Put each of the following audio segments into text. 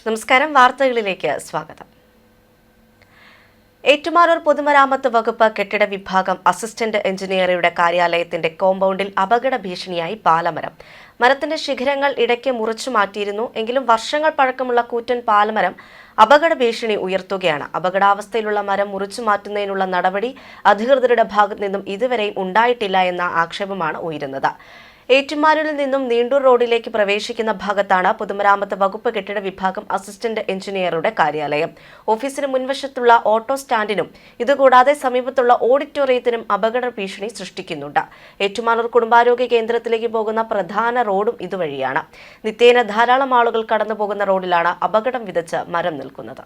നമസ്കാരം, വാർത്തകളിലേക്ക് സ്വാഗതം. ഏറ്റുമാനൂർ പൊതുമരാമത്ത് വകുപ്പ് കെട്ടിട വിഭാഗം അസിസ്റ്റന്റ് എഞ്ചിനീയറുടെ കാര്യാലയത്തിന്റെ കോമ്പൗണ്ടിൽ അപകട ഭീഷണിയായി പാലമരം. മരത്തിന്റെ ശിഖരങ്ങൾ ഇടയ്ക്ക് മുറിച്ചു മാറ്റിയിരുന്നു. എങ്കിലും വർഷങ്ങൾ പഴക്കമുള്ള കൂറ്റൻ പാലമരം അപകട ഭീഷണി ഉയർത്തുകയാണ്. അപകടാവസ്ഥയിലുള്ള മരം മുറിച്ചു മാറ്റുന്നതിനുള്ള നടപടി അധികൃതരുടെ ഭാഗത്തു നിന്നും ഇതുവരെയും ഉണ്ടായിട്ടില്ല എന്ന ആക്ഷേപമാണ് ഉയരുന്നത്. ഏറ്റുമാനൂരിൽ നിന്നും നീണ്ടൂർ റോഡിലേക്ക് പ്രവേശിക്കുന്ന ഭാഗത്താണ് പൊതുമരാമത്ത് വകുപ്പ് കെട്ടിട വിഭാഗം അസിസ്റ്റന്റ് എഞ്ചിനീയറുടെ കാര്യാലയം. ഓഫീസിന് മുൻവശത്തുള്ള ഓട്ടോ സ്റ്റാൻഡിനും ഇതുകൂടാതെ സമീപത്തുള്ള ഓഡിറ്റോറിയത്തിനും അപകട ഭീഷണി സൃഷ്ടിക്കുന്നുണ്ട്. ഏറ്റുമാനൂർ കുടുംബാരോഗ്യ കേന്ദ്രത്തിലേക്ക് പോകുന്ന പ്രധാന റോഡും ഇതുവഴിയാണ്. നിത്യേന ധാരാളം ആളുകൾ കടന്നുപോകുന്ന റോഡിലാണ് അപകടം വിതച്ച് മരം നിൽക്കുന്നത്.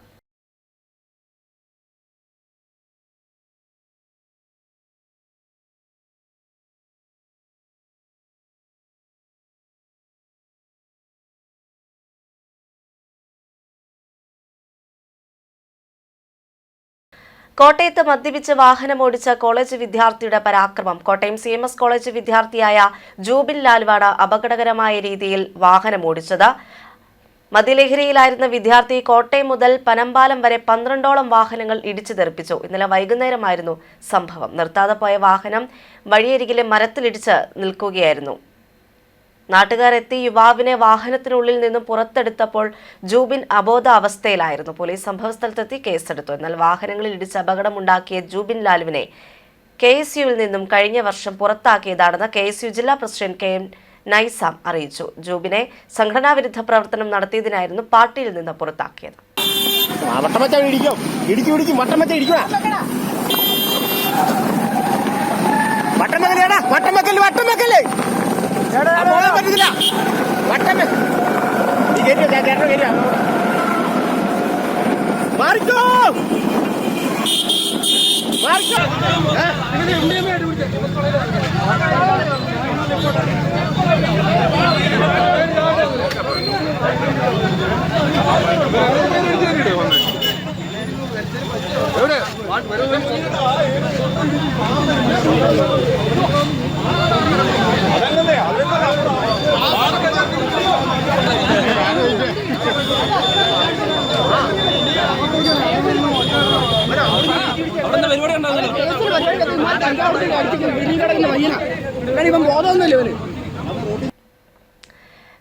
കോട്ടയത്ത് മദ്യപിച്ച് വാഹനമോടിച്ച കോളേജ് വിദ്യാർത്ഥിയുടെ പരാക്രമം. കോട്ടയം CMS കോളേജ് വിദ്യാർത്ഥിയായ ജൂബിൻ ലാൽവാണ് അപകടകരമായ രീതിയിൽ വാഹനമോടിച്ചത്. മദ്യലഹരിയിലായിരുന്ന വിദ്യാർത്ഥി കോട്ടയം മുതൽ പനമ്പാലം വരെ 12ഓളം വാഹനങ്ങൾ ഇടിച്ചു തെറിപ്പിച്ചു. ഇന്നലെ വൈകുന്നേരമായിരുന്നു സംഭവം. നിർത്താതെ പോയ വാഹനം വഴിയരികിലെ മരത്തിലിടിച്ച് നിൽക്കുകയായിരുന്നു. നാട്ടുകാരെത്തി യുവാവിനെ വാഹനത്തിനുള്ളിൽ നിന്നും പുറത്തെടുത്തപ്പോൾ ജൂബിൻ അബോധാവസ്ഥയിലായിരുന്നു. പോലീസ് സംഭവസ്ഥലത്തെത്തി കേസെടുത്തു. എന്നാൽ വാഹനങ്ങളിൽ ഇടിച്ച് അപകടമുണ്ടാക്കിയ ജൂബിൻ ലാലുവിനെ KSUവിൽ നിന്നും കഴിഞ്ഞ വർഷം പുറത്താക്കിയതാണെന്ന് KSU ജില്ലാ പ്രസിഡന്റ് KM നൈസാം അറിയിച്ചു. ജൂബിനെ സംഘടനാവിരുദ്ധ പ്രവർത്തനം നടത്തിയതിനായിരുന്നു പാർട്ടിയിൽ നിന്ന് പുറത്താക്കിയത്.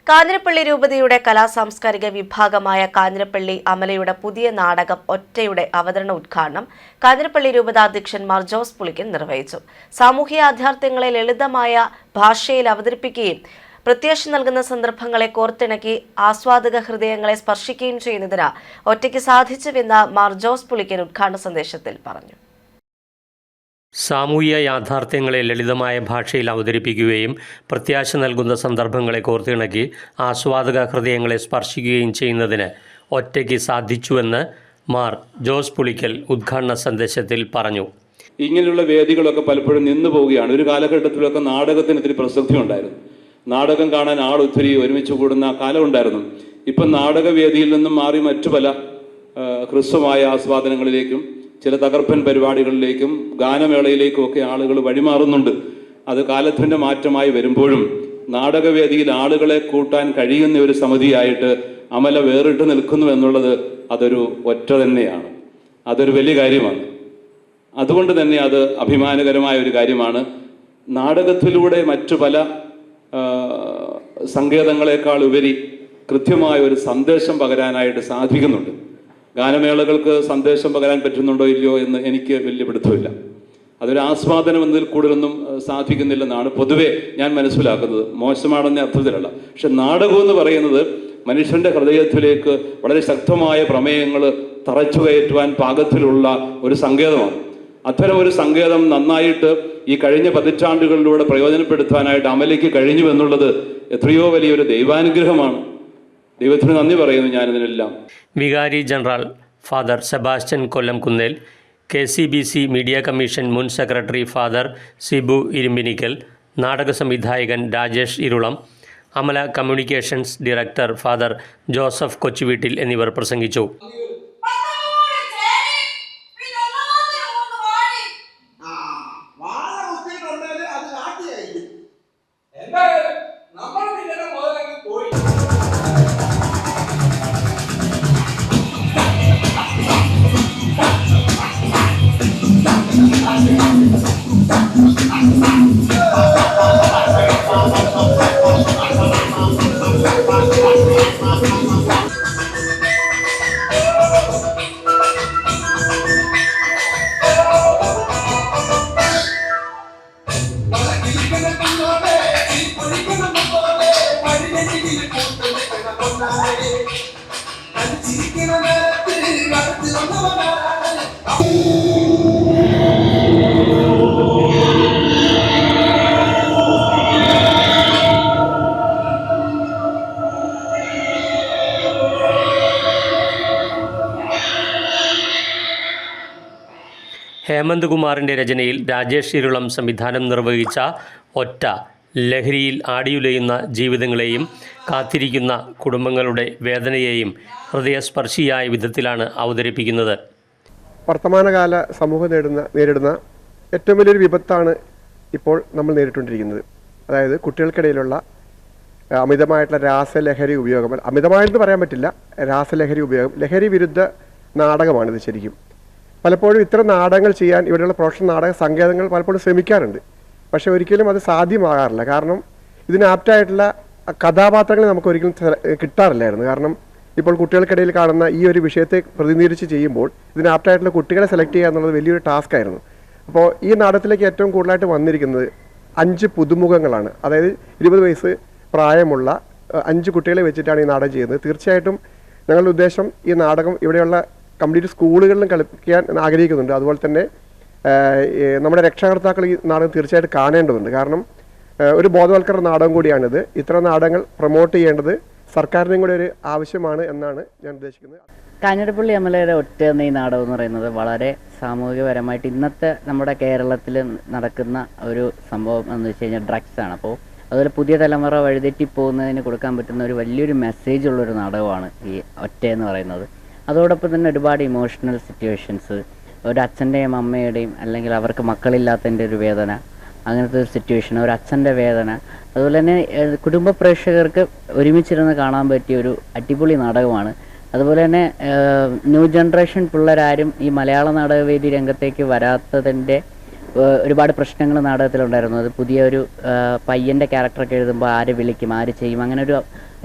കാഞ്ഞിരപ്പള്ളി രൂപതയുടെ കലാസാംസ്കാരിക വിഭാഗമായ കാഞ്ഞിരപ്പള്ളി അമലയുടെ പുതിയ നാടകം ഒറ്റയുടെ അവതരണ ഉദ്ഘാടനം കാഞ്ഞിരപ്പള്ളി രൂപത അധ്യക്ഷൻ മാർ ജോസ് പുളിക്കൻ നിർവഹിച്ചു. സാമൂഹ്യ യാഥാർത്ഥ്യങ്ങളെ ലളിതമായ ഭാഷയിൽ അവതരിപ്പിക്കുകയും പ്രത്യാശ നൽകുന്ന സന്ദർഭങ്ങളെ കോർത്തിണക്കി ആസ്വാദക ഹൃദയങ്ങളെ സ്പർശിക്കുകയും ചെയ്യുന്നതിന് ഒറ്റയ്ക്ക് സാധിച്ചുവെന്ന് മാർ ജോസ് പുളിക്കൻ ഉദ്ഘാടന സന്ദേശത്തിൽ പറഞ്ഞു. സാമൂഹ്യ യാഥാർത്ഥ്യങ്ങളെ ലളിതമായ ഭാഷയിൽ അവതരിപ്പിക്കുകയും പ്രത്യാശ നൽകുന്ന സന്ദർഭങ്ങളെ കോർത്തിണക്കി ആസ്വാദക ഹൃദയങ്ങളെ സ്പർശിക്കുകയും ചെയ്യുന്നതിന് ഒറ്റയ്ക്ക് സാധിച്ചുവെന്ന് മാർ ജോസ് പുളിക്കൽ ഉദ്ഘാടന സന്ദേശത്തിൽ പറഞ്ഞു. ഇങ്ങനെയുള്ള വേദികളൊക്കെ പലപ്പോഴും നിന്നു പോവുകയാണ്. ഒരു കാലഘട്ടത്തിലൊക്കെ നാടകത്തിന് ഇത്തിരി പ്രസക്തി ഉണ്ടായിരുന്നു. നാടകം കാണാൻ ആളൊത്തിരി ഒരുമിച്ച് കൂടുന്ന കാലമുണ്ടായിരുന്നു. ഇപ്പം നാടകവേദിയിൽ നിന്നും മാറി മറ്റു പല ഹ്രസ്വമായ ആസ്വാദനങ്ങളിലേക്കും ചില തകർപ്പൻ പരിപാടികളിലേക്കും ഗാനമേളയിലേക്കും ഒക്കെ ആളുകൾ വഴിമാറുന്നുണ്ട്. അത് കാലത്തിൻ്റെ മാറ്റമായി വരുമ്പോഴും നാടകവേദിയിൽ ആളുകളെ കൂട്ടാൻ കഴിയുന്ന ഒരു സമിതിയായിട്ട് അമല വേറിട്ട് നിൽക്കുന്നു എന്നുള്ളത് അതൊരു ഒറ്റ തന്നെയാണ്. അതൊരു വലിയ കാര്യമാണ്. അതുകൊണ്ട് തന്നെ അത് അഭിമാനകരമായ ഒരു കാര്യമാണ്. നാടകത്തിലൂടെ മറ്റു പല സങ്കേതങ്ങളെക്കാൾ ഉപരി കൃത്യമായ ഒരു സന്ദേശം പകരാനായിട്ട് സാധിക്കുന്നുണ്ട്. ഗാനമേളകൾക്ക് സന്ദേശം പകരാൻ പറ്റുന്നുണ്ടോ ഇല്ലയോ എന്ന് എനിക്ക് വലിയ പിടുത്തമില്ല. അതൊരു ആസ്വാദനം എന്നതിൽ കൂടുതലൊന്നും സാധിക്കുന്നില്ലെന്നാണ് പൊതുവെ ഞാൻ മനസ്സിലാക്കുന്നത്. മോശമാണെന്ന അർത്ഥത്തിലല്ല. പക്ഷെ നാടകം എന്ന് പറയുന്നത് മനുഷ്യൻ്റെ ഹൃദയത്തിലേക്ക് വളരെ ശക്തമായ പ്രമേയങ്ങൾ തറച്ചു കയറ്റുവാൻ പാകത്തിലുള്ള ഒരു സങ്കേതമാണ്. അത്തരം ഒരു സങ്കേതം നന്നായിട്ട് ഈ കഴിഞ്ഞ പതിറ്റാണ്ടുകളിലൂടെ പ്രയോജനപ്പെടുത്താനായിട്ട് അമലയ്ക്ക് കഴിഞ്ഞു എന്നുള്ളത് എത്രയോ വലിയൊരു ദൈവാനുഗ്രഹമാണ്. ദൈവത്തിന് നന്ദി പറയുന്നു ഞാനിതിനെല്ലാം. വികാരി general father Sebastian Kollamkunnel, KCBC media commission മുൻ സെക്രട്ടറി ഫാദർ സിബു ഇരുമ്പിനിക്കൽ, നാടക സംവിധായകൻ Rajesh Irulam, Amala communications director father Joseph Kochuveettil എന്നിവർ പ്രസംഗിച്ചു. ഹേമന്ത് കുമാറിൻ്റെ രചനയിൽ രാജേഷ് ഇരുളം സംവിധാനം നിർവഹിച്ച ഒറ്റ ലഹരിയിൽ ആടിയുലയുന്ന ജീവിതങ്ങളെയും കാത്തിരിക്കുന്ന കുടുംബങ്ങളുടെ വേദനയെയും ഹൃദയസ്പർശിയായ വിധത്തിലാണ് അവതരിപ്പിക്കുന്നത്. വർത്തമാനകാല സമൂഹം നേരിടുന്ന ഏറ്റവും വലിയൊരു വിപത്താണ് ഇപ്പോൾ നമ്മൾ നേരിട്ടുകൊണ്ടിരിക്കുന്നത്. അതായത് കുട്ടികൾക്കിടയിലുള്ള അമിതമായിട്ടുള്ള രാസലഹരി ഉപയോഗം. അമിതമായെന്ന് പറയാൻ പറ്റില്ല, രാസലഹരി ഉപയോഗം. ലഹരി വിരുദ്ധ നാടകമാണിത് ശരിക്കും. പലപ്പോഴും ഇത്തരം നാടകങ്ങൾ ചെയ്യാൻ ഇവിടെയുള്ള പ്രൊഫഷണൽ നാടക സങ്കേതങ്ങൾ പലപ്പോഴും ശ്രമിക്കാറുണ്ട്. പക്ഷെ ഒരിക്കലും അത് സാധ്യമാകാറില്ല. കാരണം ഇതിന് ആപ്റ്റായിട്ടുള്ള കഥാപാത്രങ്ങൾ നമുക്ക് ഒരിക്കലും കിട്ടാറില്ലായിരുന്നു. കാരണം ഇപ്പോൾ കുട്ടികൾക്കിടയിൽ കാണുന്ന ഈ ഒരു വിഷയത്തെ പ്രതിനിധീകരിച്ച് ചെയ്യുമ്പോൾ ഇതിന് ആപ്റ്റായിട്ടുള്ള കുട്ടികളെ സെലക്ട് ചെയ്യുക എന്നുള്ളത് വലിയൊരു ടാസ്ക് ആയിരുന്നു. അപ്പോൾ ഈ നാടകത്തിലേക്ക് ഏറ്റവും കൂടുതലായിട്ട് വന്നിരിക്കുന്നത് 5 പുതുമുഖങ്ങളാണ്. അതായത് 20 വയസ്സ് പ്രായമുള്ള 5 കുട്ടികളെ വെച്ചിട്ടാണ് ഈ നാടകം ചെയ്യുന്നത്. തീർച്ചയായിട്ടും ഞങ്ങളുടെ ഉദ്ദേശം ഈ നാടകം ഇവിടെയുള്ള കംപ്ലീറ്റ് സ്കൂളുകളിലും കളിപ്പിക്കാൻ ആഗ്രഹിക്കുന്നുണ്ട്. അതുപോലെ തന്നെ നമ്മുടെ രക്ഷകർത്താക്കൾ ഈ നാടകം തീർച്ചയായിട്ടും കാണേണ്ടതുണ്ട്. കാരണം ഒരു ബോധവൽക്കരണ നാടകം കൂടിയാണിത്. ഇത്തരം നാടകങ്ങൾ പ്രൊമോട്ട് ചെയ്യേണ്ടത് സർക്കാരിൻ്റെയും കൂടെ ഒരു ആവശ്യമാണ് എന്നാണ് ഞാൻ ഉദ്ദേശിക്കുന്നത്. കാഞ്ഞിരപ്പള്ളി MLAയുടെ ഒറ്റ എന്ന ഈ നാടകം എന്ന് പറയുന്നത് വളരെ സാമൂഹികപരമായിട്ട് ഇന്നത്തെ നമ്മുടെ കേരളത്തിൽ നടക്കുന്ന ഒരു സംഭവം എന്ന് വെച്ച് കഴിഞ്ഞാൽ ഡ്രഗ്സാണ്. അപ്പോൾ അതുപോലെ പുതിയ തലമുറ വഴിതെറ്റി പോകുന്നതിന് കൊടുക്കാൻ പറ്റുന്ന ഒരു വലിയൊരു മെസ്സേജ് ഉള്ളൊരു നാടകമാണ് ഈ ഒറ്റ എന്ന് പറയുന്നത്. അതോടൊപ്പം തന്നെ ഒരുപാട് ഇമോഷണൽ സിറ്റുവേഷൻസ്, ഒരു അച്ഛൻ്റെയും അമ്മയുടെയും അല്ലെങ്കിൽ അവർക്ക് മക്കളില്ലാത്തതിൻ്റെ ഒരു വേദന, അങ്ങനത്തെ ഒരു സിറ്റുവേഷൻ, ഒരു അച്ഛൻ്റെ വേദന, അതുപോലെ തന്നെ കുടുംബ പ്രേക്ഷകർക്ക് ഒരുമിച്ചിരുന്ന് കാണാൻ പറ്റിയ ഒരു അടിപൊളി നാടകമാണ്. അതുപോലെ തന്നെ ന്യൂ ജനറേഷൻ പിള്ളേരാരും ഈ മലയാള നാടകവേദി രംഗത്തേക്ക് വരാത്തതിൻ്റെ ഒരുപാട് പ്രശ്നങ്ങൾ നാടകത്തിലുണ്ടായിരുന്നു. അത് പുതിയൊരു പയ്യൻ്റെ ക്യാരക്ടറൊക്കെ എഴുതുമ്പോൾ ആര് വിളിക്കും, ആര് ചെയ്യും, അങ്ങനെ ഒരു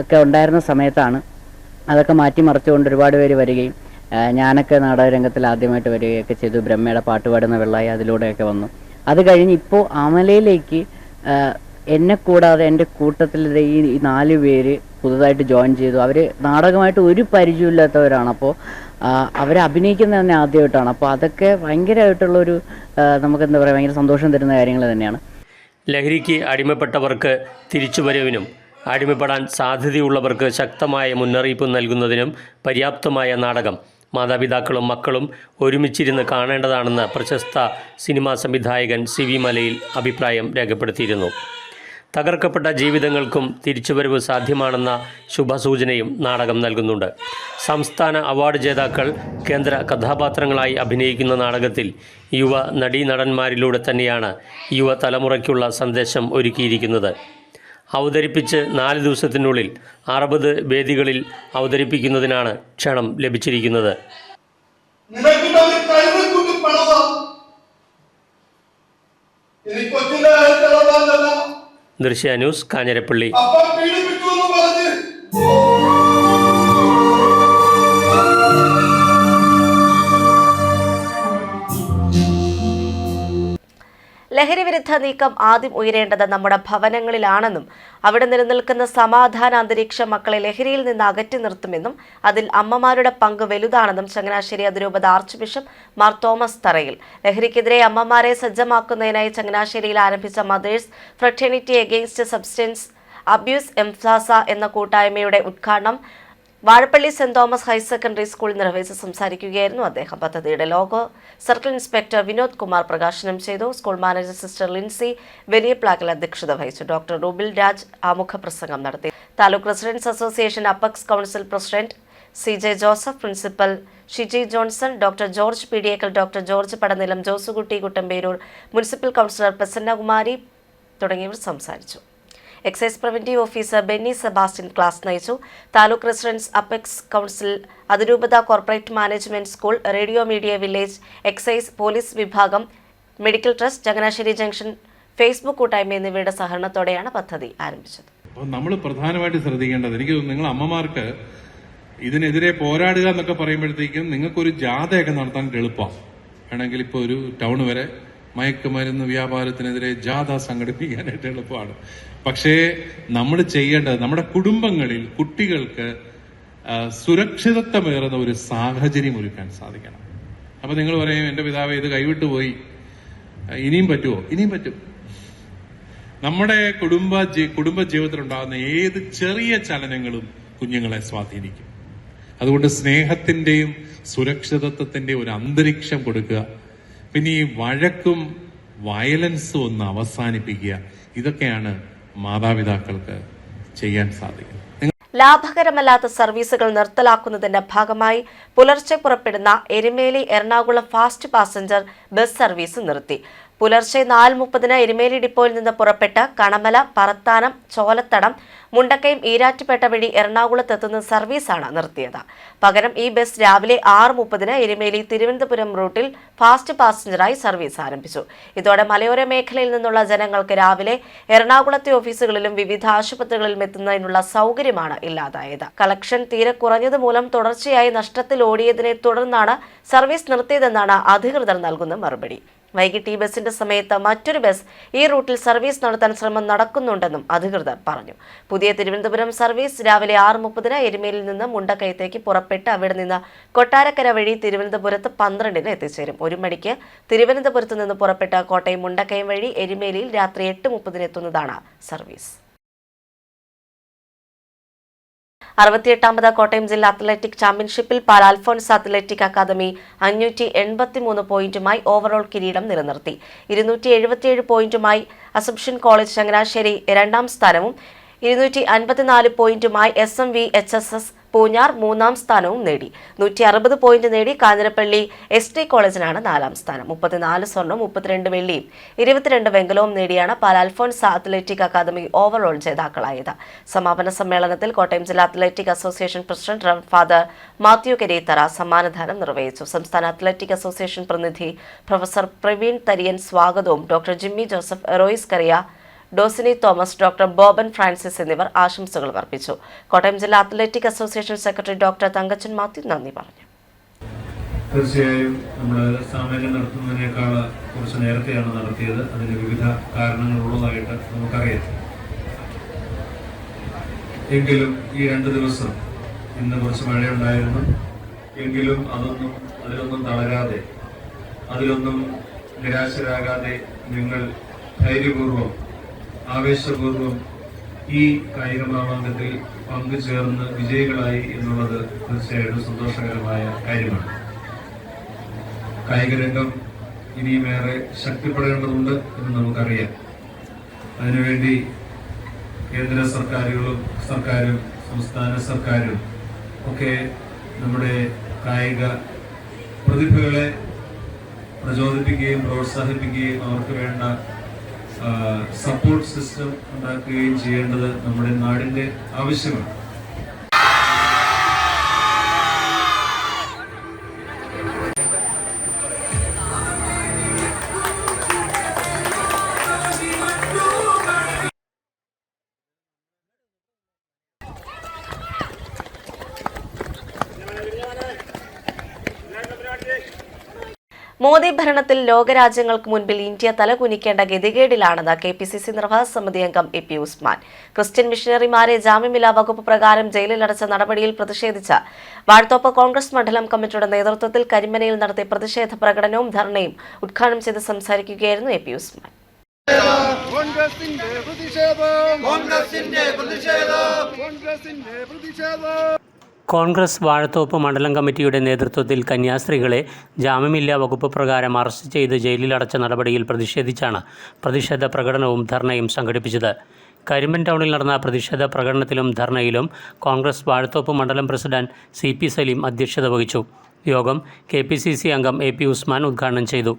ഒക്കെ ഉണ്ടായിരുന്ന സമയത്താണ് അതൊക്കെ മാറ്റിമറിച്ചുകൊണ്ട് ഒരുപാട് പേര് വരികയും ഞാനൊക്കെ നാടകരംഗത്തിൽ ആദ്യമായിട്ട് വരികയൊക്കെ ചെയ്തു. ബ്രഹ്മയുടെ പാട്ട് പാടുന്ന വെള്ളായി അതിലൂടെയൊക്കെ വന്നു. അത് കഴിഞ്ഞ് ഇപ്പോൾ അമലയിലേക്ക് എന്നെ കൂടാതെ എൻ്റെ കൂട്ടത്തിൽ ഈ 4 പേര് പുതുതായിട്ട് ജോയിൻ ചെയ്തു. അവർ നാടകമായിട്ട് ഒരു പരിചയമില്ലാത്തവരാണ്. അപ്പോൾ അവരെ അഭിനയിക്കുന്നത് തന്നെ ആദ്യമായിട്ടാണ്. അപ്പോൾ അതൊക്കെ ഭയങ്കരമായിട്ടുള്ളൊരു നമുക്കെന്താ പറയുക, ഭയങ്കര സന്തോഷം തരുന്ന കാര്യങ്ങൾ തന്നെയാണ്. ലഹരിക്ക് അടിമപ്പെട്ടവർക്ക് തിരിച്ചുവരവിനും അടിമപ്പെടാൻ സാധ്യതയുള്ളവർക്ക് ശക്തമായ മുന്നറിയിപ്പ് നൽകുന്നതിനും പര്യാപ്തമായ നാടകം മാതാപിതാക്കളും മക്കളും ഒരുമിച്ചിരുന്ന് കാണേണ്ടതാണെന്ന് പ്രശസ്ത സിനിമാ സംവിധായകൻ CV മലയിൽ അഭിപ്രായം രേഖപ്പെടുത്തിയിരുന്നു. തകർക്കപ്പെട്ട ജീവിതങ്ങൾക്കും തിരിച്ചുവരവ് സാധ്യമാണെന്ന ശുഭസൂചനയും നാടകം നൽകുന്നുണ്ട്. സംസ്ഥാന അവാർഡ് ജേതാക്കൾ കേന്ദ്ര കഥാപാത്രങ്ങളായി അഭിനയിക്കുന്ന നാടകത്തിൽ യുവ നടീനടന്മാരിലൂടെ തന്നെയാണ് യുവതലമുറയ്ക്കുള്ള സന്ദേശം ഒരുക്കിയിരിക്കുന്നത്. അവതരിപ്പിച്ച് 4 ദിവസത്തിനുള്ളിൽ 60 വേദികളിൽ അവതരിപ്പിക്കുന്നതിനാണ് ക്ഷണം ലഭിച്ചിരിക്കുന്നത്. ദൃശ്യ ന്യൂസ്, കാഞ്ഞിരപ്പള്ളി. ലഹരി വിരുദ്ധ നീക്കം ആദ്യം ഉയരേണ്ടത് നമ്മുടെ ഭവനങ്ങളിലാണെന്നും അവിടെ നിലനിൽക്കുന്ന സമാധാന അന്തരീക്ഷം മക്കളെ ലഹരിയിൽ നിന്ന് അകറ്റി നിർത്തുമെന്നും അതിൽ അമ്മമാരുടെ പങ്ക് വലുതാണെന്നും ചങ്ങനാശ്ശേരി അതിരൂപത ആർച്ച് ബിഷപ്പ് മാർ തോമസ് തറയിൽ. ലഹരിക്കെതിരെ അമ്മമാരെ സജ്ജമാക്കുന്നതിനായി ചങ്ങനാശ്ശേരിയിൽ ആരംഭിച്ച mothers fraternity against substance abuse എംഫാസ എന്ന കൂട്ടായ്മയുടെ ഉദ്ഘാടനം Vazhappally saint Thomas higher secondary സ്കൂളിൽ നിർവഹിച്ച് സംസാരിക്കുകയായിരുന്നു അദ്ദേഹം. പദ്ധതിയുടെ logo circle inspector Vinod Kumar പ്രകാശനം ചെയ്തു. സ്കൂൾ മാനേജർ സിസ്റ്റർ ലിൻസി വലിയ പ്ലാക്കിൽ അധ്യക്ഷത വഹിച്ചു. ഡോക്ടർ റൂബിൽ രാജ് ആമുഖ പ്രസംഗം നടത്തി. Taluk residents association apex council president CJ Joseph, principal Shiji Johnson, doctor George Peediyekkal, doctor George Padanilam, Josekutty Kuttamperoor, municipal councillor Prasannakumari തുടങ്ങിയവർ സംസാരിച്ചു. Excise preventive officer Benny Sebastian class നയിച്ചു. താലൂക്ക് റെസിഡൻസ് അപെക്സ് കൗൺസിൽ, അതിരൂപത corporate management school, radio media village, excise, police വിഭാഗം, medical trust, Changanassery junction, Facebook കൂട്ടായ്മ എന്നിവയുടെ സഹകരണത്തോടെയാണ് പദ്ധതി ആരംഭിച്ചത്. നമ്മൾ പ്രധാനമായിട്ട് ശ്രദ്ധിക്കേണ്ടത്, എനിക്ക് നിങ്ങൾ അമ്മമാർക്ക് ഇതിനെതിരെ പോരാടുക എന്നൊക്കെ പറയുമ്പോഴത്തേക്കും നിങ്ങൾക്കൊരു ജാഥയൊക്കെ നടത്താൻ എളുപ്പമാണ്. വേണമെങ്കിൽ ഇപ്പോൾ ഒരു ടൗൺ വരെ മയക്കുമരുന്ന് വ്യാപാരത്തിനെതിരെ ജാഥ സംഘടിപ്പിക്കാനായിട്ട് എളുപ്പമാണ്. പക്ഷേ നമ്മൾ ചെയ്യേണ്ടത് നമ്മുടെ കുടുംബങ്ങളിൽ കുട്ടികൾക്ക് സുരക്ഷിതത്വമേറുന്ന ഒരു സാഹചര്യം ഒരുക്കാൻ സാധിക്കണം. അപ്പൊ നിങ്ങൾ പറയും, എന്റെ പിതാവ് ഇത് കൈവിട്ടു പോയി, ഇനിയും പറ്റുമോ? ഇനിയും പറ്റും. നമ്മുടെ കുടുംബ ജീവിതത്തിൽ ഉണ്ടാകുന്ന ഏത് ചെറിയ ചലനങ്ങളും കുഞ്ഞുങ്ങളെ സ്വാധീനിക്കും. അതുകൊണ്ട് സ്നേഹത്തിന്റെയും സുരക്ഷിതത്വത്തിന്റെയും ഒരു അന്തരീക്ഷം കൊടുക്കുക. പിന്നെ ഈ വഴക്കും വയലൻസും ഒന്ന് അവസാനിപ്പിക്കുക. ഇതൊക്കെയാണ് മാതാപിതാക്കൾക്ക് ചെയ്യാൻ സാധിക്കുന്നത്. ലാഭകരമല്ലാത്ത സർവീസുകൾ നിർത്തലാക്കുന്നതിന്റെ ഭാഗമായി പുലർച്ചെ പുറപ്പെടുന്ന Erumeli Ernakulam fast passenger bus service നിർത്തി. പുലർച്ചെ 4:30 എരുമേലി ഡിപ്പോയിൽ നിന്ന് പുറപ്പെട്ട് കണമല, പറത്താനം, ചോലത്തടം, മുണ്ടക്കയം, ഈരാറ്റുപേട്ട വഴി എറണാകുളത്തെത്തുന്ന സർവീസാണ് നിർത്തിയത്. പകരം ഈ ബസ് രാവിലെ 6:30 എരുമേലി തിരുവനന്തപുരം റൂട്ടിൽ ഫാസ്റ്റ് പാസഞ്ചറായി സർവീസ് ആരംഭിച്ചു. ഇതോടെ മലയോര മേഖലയിൽ നിന്നുള്ള ജനങ്ങൾക്ക് രാവിലെ എറണാകുളത്തെ ഓഫീസുകളിലും വിവിധ ആശുപത്രികളിലും എത്തുന്നതിനുള്ള സൗകര്യമാണ് ഇല്ലാതായത്. കളക്ഷൻ തീരെ കുറഞ്ഞതുമൂലം തുടർച്ചയായി നഷ്ടത്തിൽ ഓടിയതിനെ തുടർന്നാണ് സർവീസ് നിർത്തിയതെന്നാണ് അധികൃതർ നൽകുന്ന മറുപടി. വൈകിട്ട് ഈ ബസിന്റെ സമയത്ത് മറ്റൊരു ബസ് ഈ റൂട്ടിൽ സർവീസ് നടത്താൻ ശ്രമം നടക്കുന്നുണ്ടെന്നും അധികൃതർ പറഞ്ഞു. പുതിയ തിരുവനന്തപുരം സർവീസ് രാവിലെ 6:30 എരുമേലിയിൽ നിന്ന് മുണ്ടക്കയത്തേക്ക് പുറപ്പെട്ട് അവിടെ നിന്ന് കൊട്ടാരക്കര വഴി തിരുവനന്തപുരത്ത് 12-ന് എത്തിച്ചേരും. 1 മണിക്ക് തിരുവനന്തപുരത്ത് നിന്ന് പുറപ്പെട്ട കോട്ടയം മുണ്ടക്കയം വഴി എരുമേലിയിൽ രാത്രി 8:30 എത്തുന്നതാണ് സർവീസ്. 68ാമത് കോട്ടയം ജില്ലാ അത്ലറ്റിക് ചാമ്പ്യൻഷിപ്പിൽ പാല അൽഫോൺസ് അത്ലറ്റിക് അക്കാദമി 583 പോയിന്റുമായി ഓവറോൾ കിരീടം നിലനിർത്തി. 277 പോയിന്റുമായി അസംപ്ഷൻ കോളേജ് ചങ്ങനാശ്ശേരി 2ാം സ്ഥാനവും 254 പോയിന്റുമായി SMVHSS പൂഞ്ഞാർ 3ാം സ്ഥാനവും നേടി. 160 പോയിന്റ് നേടി കാഞ്ഞിരപ്പള്ളി ST കോളേജിനാണ് 4ാം സ്ഥാനം. 34 സ്വർണവും 32 വെള്ളിയും 22 വെങ്കലവും നേടിയാണ് Pala Alphonse athletic academy overall ജേതാക്കളായത്. സമാപന സമ്മേളനത്തിൽ കോട്ടയം ജില്ലാ athletic association president father Mathew Kareethara സമ്മാനദാനം നിർവഹിച്ചു. സംസ്ഥാന അത്ലറ്റിക് അസോസിയേഷൻ പ്രതിനിധി പ്രൊഫസർ പ്രവീൺ തരിയൻ സ്വാഗതവും doctor Jimmy Joseph, Royce Kariya, Dosini Thomas, doctor Boban Francis എന്നിവർ ആശംസകൾ അർപ്പിച്ചു. കോട്ടയം ജില്ലാ athletic association secretary doctor Thankachan Mathew നന്ദി പറഞ്ഞു. തീർച്ചയായും നമ്മൾ സാമാന്യം നടത്തുന്നതിനേക്കാൾ കുറച്ച് നേരത്തെയാണ് നടത്തിയത്. അതിന് വിവിധ കാരണങ്ങളുള്ളതായിട്ട് നമുക്കറിയാം. എങ്കിലും ഈ 2 ദിവസം ഇന്ന് കുറച്ച് മഴയുണ്ടായിരുന്നു. എങ്കിലും അതിലൊന്നും തളരാതെ, അതിലൊന്നും നിരാശരാകാതെ നിങ്ങൾ ധൈര്യപൂർവ്വം, ആവേശപൂർവ്വം ഈ കായിക മാമാങ്കത്തിൽ പങ്കുചേർന്ന് വിജയികളായി എന്നുള്ളത് തീർച്ചയായിട്ടും സന്തോഷകരമായ കാര്യമാണ്. കായികരംഗം ഇനിയുമേറെ ശക്തിപ്പെടേണ്ടതുണ്ട് എന്ന് നമുക്കറിയാം. അതിനുവേണ്ടി കേന്ദ്ര സർക്കാരുകളും സംസ്ഥാന സർക്കാരും ഒക്കെ നമ്മുടെ കായിക പ്രതിഭകളെ പ്രചോദിപ്പിക്കുകയും പ്രോത്സാഹിപ്പിക്കുകയും അവർക്ക് വേണ്ട സപ്പോർട്ട് സിസ്റ്റം ഉണ്ടാക്കുകയും ചെയ്യേണ്ടത് നമ്മുടെ നാടിന്റെ ആവശ്യമാണ്. മോദി ഭരണത്തിൽ ലോകരാജ്യങ്ങൾക്ക് മുൻപിൽ ഇന്ത്യ തലകുനിക്കേണ്ട ഗതികേടിലാണെന്ന് KPCC നിർവാഹക സമിതി അംഗം AP ഉസ്മാൻ. ക്രിസ്ത്യൻ മിഷണറിമാരെ ജാമ്യമില്ലാ വകുപ്പ് പ്രകാരം ജയിലിലടച്ച നടപടിയിൽ പ്രതിഷേധിച്ച് വാഴത്തോപ്പ് കോൺഗ്രസ് മണ്ഡലം കമ്മിറ്റിയുടെ നേതൃത്വത്തിൽ കരിമനയിൽ നടത്തിയ പ്രതിഷേധ പ്രകടനവും ധർണയും ഉദ്ഘാടനം ചെയ്ത് സംസാരിക്കുകയായിരുന്നു AP ഉസ്മാൻ. കോൺഗ്രസ് വാഴത്തോപ്പ് മണ്ഡലം കമ്മിറ്റിയുടെ നേതൃത്വത്തിൽ കന്യാസ്ത്രീകളെ ജാമ്യമില്ലാ വകുപ്പ് പ്രകാരം അറസ്റ്റ് ചെയ്ത് ജയിലിലടച്ച നടപടിയിൽ പ്രതിഷേധിച്ചാണ് പ്രതിഷേധ പ്രകടനവും ധർണയും സംഘടിപ്പിച്ചത്. കരിമ്പൻ ടൗണിൽ നടന്ന പ്രതിഷേധ പ്രകടനത്തിലും ധർണയിലും കോൺഗ്രസ് വാഴത്തോപ്പ് മണ്ഡലം പ്രസിഡന്റ് CP സലീം അധ്യക്ഷത വഹിച്ചു. യോഗം KPCC അംഗം AP ഉസ്മാൻ ഉദ്ഘാടനം ചെയ്തു.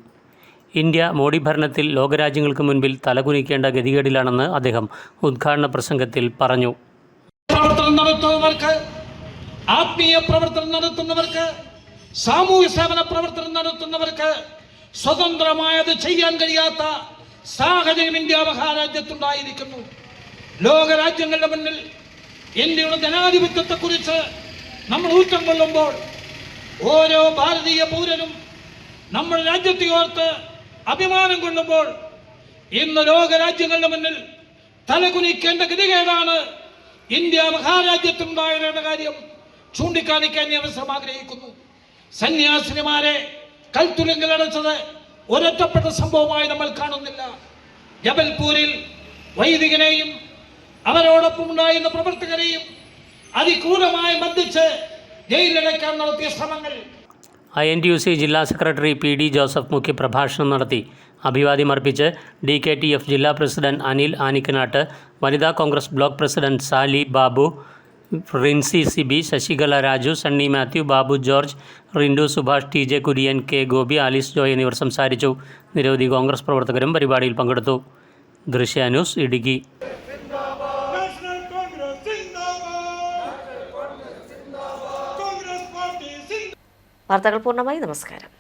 ഇന്ത്യ മോഡി ഭരണത്തിൽ ലോകരാജ്യങ്ങൾക്ക് മുൻപിൽ തലകുനിക്കേണ്ട ഗതികേടിലാണെന്ന് അദ്ദേഹം ഉദ്ഘാടന പ്രസംഗത്തിൽ പറഞ്ഞു. ആത്മീയ പ്രവർത്തനം നടത്തുന്നവർക്ക്, സാമൂഹ്യ സേവന പ്രവർത്തനം നടത്തുന്നവർക്ക് സ്വതന്ത്രമായത് ചെയ്യാൻ കഴിയാത്ത സാഹചര്യം ഇന്ത്യ മഹാരാജ്യത്തുണ്ടായിരിക്കുന്നു. ലോകരാജ്യങ്ങളുടെ മുന്നിൽ ഇന്ത്യയുടെ ജനാധിപത്യത്തെക്കുറിച്ച് നമ്മൾ ഊറ്റം കൊള്ളുമ്പോൾ ഓരോ ഭാരതീയ പൗരനും നമ്മുടെ രാജ്യത്തെ ഓർത്ത് അഭിമാനം കൊള്ളുമ്പോൾ ഇന്ന് ലോകരാജ്യങ്ങളുടെ മുന്നിൽ തലകുനിക്കേണ്ട ഗതികേടാണ് ഇന്ത്യ മഹാരാജ്യത്തുണ്ടായ കാര്യം ചൂണ്ടിക്കാണിക്കാൻ ഈ അവസരം ആഗ്രഹിക്കുന്നു. സന്യാസിനിമാരെ കൽത്തുലങ്കിലടച്ചത് ഒരൊറ്റപ്പെട്ട സംഭവമായി നമ്മൾ കാണുന്നില്ല. ജബൽപൂരിൽ വൈദികനെയും അവരോടൊപ്പം ഉണ്ടായിരുന്ന പ്രവർത്തകരെയും അതിക്രൂരമായി ബന്ധിച്ച് ജയിലിലടയ്ക്കാൻ നടത്തിയ ശ്രമങ്ങൾ. INTUC ജില്ലാ സെക്രട്ടറി PD ജോസഫ് മുഖ്യപ്രഭാഷണം നടത്തി. അഭിവാദ്യമർപ്പിച്ച് DKTF ജില്ലാ പ്രസിഡന്റ് അനിൽ ആനിക്കനാട്ട്, വനിതാ Congress block president Sally Babu, Rincy Siby, Sasikala Raju, Sunny Mathew, Babu George, Rindu Subhash, TJ Kurian, K Gopi, Alice Joy എന്നിവർ സംസാരിച്ചു. നിരവധി കോൺഗ്രസ് പ്രവർത്തകരും പരിപാടിയിൽ പങ്കെടുത്തു. ദൃശ്യ ന്യൂസ്, ഇടുക്കി. വാർത്തകൾ പൂർണ്ണമായി. നമസ്കാരം.